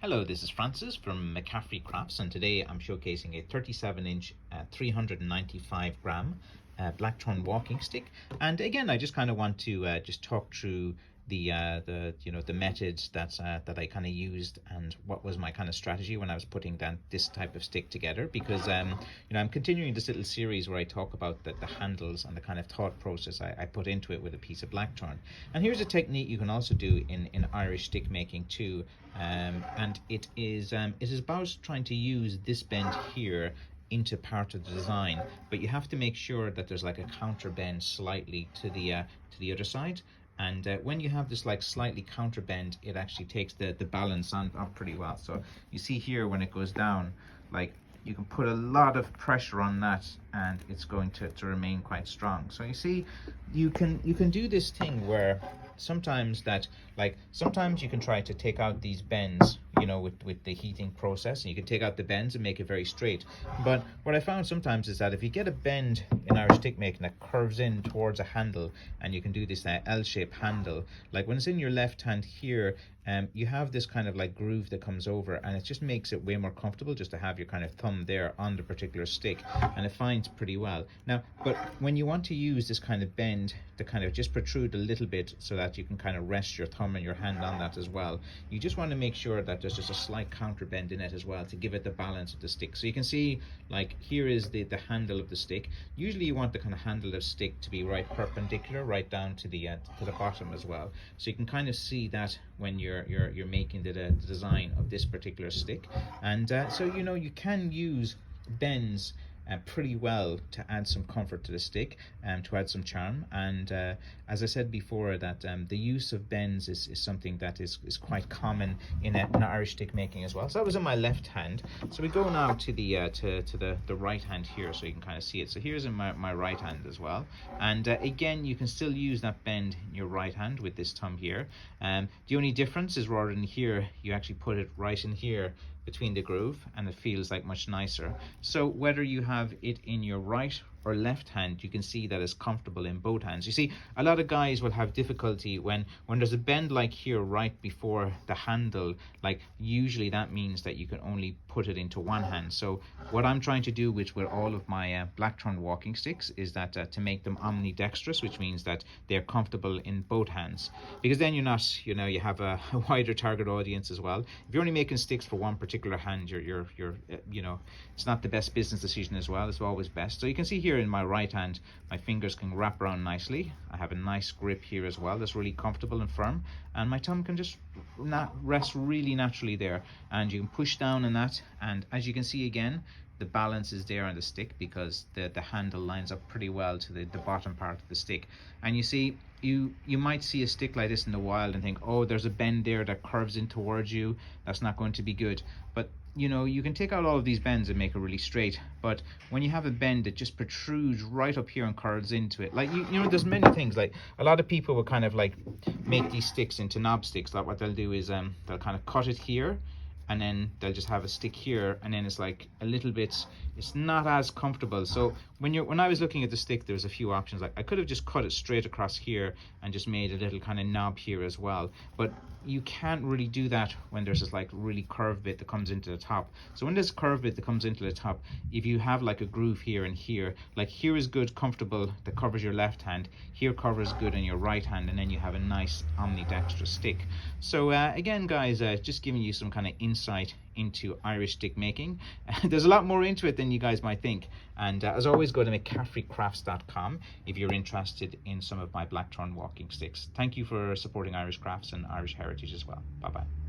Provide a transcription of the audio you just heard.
Hello, this is Francis from McCaffrey Crafts, and today I'm showcasing a 37-inch 395 gram blackthorn walking stick. And again, I just kind of want to just talk through the methods that I kind of used and what was my kind of strategy when I was putting this type of stick together, because I'm continuing this little series where I talk about the handles and the kind of thought process I put into it with a piece of blackthorn. And here's a technique you can also do in Irish stick making too, and it is about trying to use this bend here into part of the design, but you have to make sure that there's like a counter bend slightly to the other side. And when you have this like slightly counter bend, it actually takes the balance on pretty well. So you see here when it goes down, like you can put a lot of pressure on that and it's going to remain quite strong. So you see, you can do this thing where sometimes you can try to take out these bends, with the heating process, and you can take out the bends and make it very straight. But what I found sometimes is that if you get a bend in Irish stick making that curves in towards a handle, and you can do this L-shaped handle, like when it's in your left hand here, you have this kind of like groove that comes over, and it just makes it way more comfortable just to have your kind of thumb there on the particular stick, and it finds pretty well. Now, but when you want to use this kind of bend to kind of just protrude a little bit so that you can kind of rest your thumb and your hand on that as well, you just want to make sure that there's just a slight counter bend in it as well to give it the balance of the stick. So you can see, like, here is the handle of the stick. Usually you want the kind of handle of the stick to be right perpendicular right down to the bottom as well, so you can kind of see that when you're making the design of this particular stick. And so you can use bends pretty well to add some comfort to the stick and to add some charm. And as I said before, that the use of bends is something that is quite common in Irish stick making as well. So that was in my left hand. So we go now to the right hand here, so you can kind of see it. So here's in my right hand as well. And again, you can still use that bend in your right hand with this thumb here. The only difference is, rather than here, you actually put it right in here between the groove, and it feels like much nicer. So whether you have it in your right or left hand, you can see that it's comfortable in both hands. You see, a lot of guys will have difficulty when there's a bend like here right before the handle. Like, usually that means that you can only put it into one hand. So what I'm trying to do with all of my blackthorn walking sticks is that to make them omnidextrous, which means that they're comfortable in both hands, because then you're not, you have a wider target audience as well. If you're only making sticks for one particular hand, you're it's not the best business decision as well. It's always best. So you can see here in my right hand, my fingers can wrap around nicely. I have a nice grip here as well that's really comfortable and firm, and my thumb can just rest really naturally there, and you can push down on that, and as you can see again, the balance is there on the stick because the handle lines up pretty well to the bottom part of the stick. And you see, you might see a stick like this in the wild and think, oh, there's a bend there that curves in towards you, that's not going to be good. But you can take out all of these bends and make it really straight, but when you have a bend that just protrudes right up here and curves into it, like there's many things. Like, a lot of people will kind of like make these sticks into knob sticks. Like, what they'll do is they'll kind of cut it here, and then they'll just have a stick here, and then it's like a little bit, it's not as comfortable. So when I was looking at the stick, there was a few options. Like, I could have just cut it straight across here and just made a little kind of knob here as well, but you can't really do that when there's this like really curved bit that comes into the top. So when there's curved bit that comes into the top, if you have like a groove here and here, like here is good, comfortable, that covers your left hand, here covers good in your right hand, and then you have a nice omnidextrous stick. So again, guys, just giving you some kind of insight into Irish stick making. There's a lot more into it than you guys might think, and as always, go to McCaffreyCrafts.com if you're interested in some of my blackthorn walking sticks. Thank you for supporting Irish crafts and Irish heritage as well. Bye bye.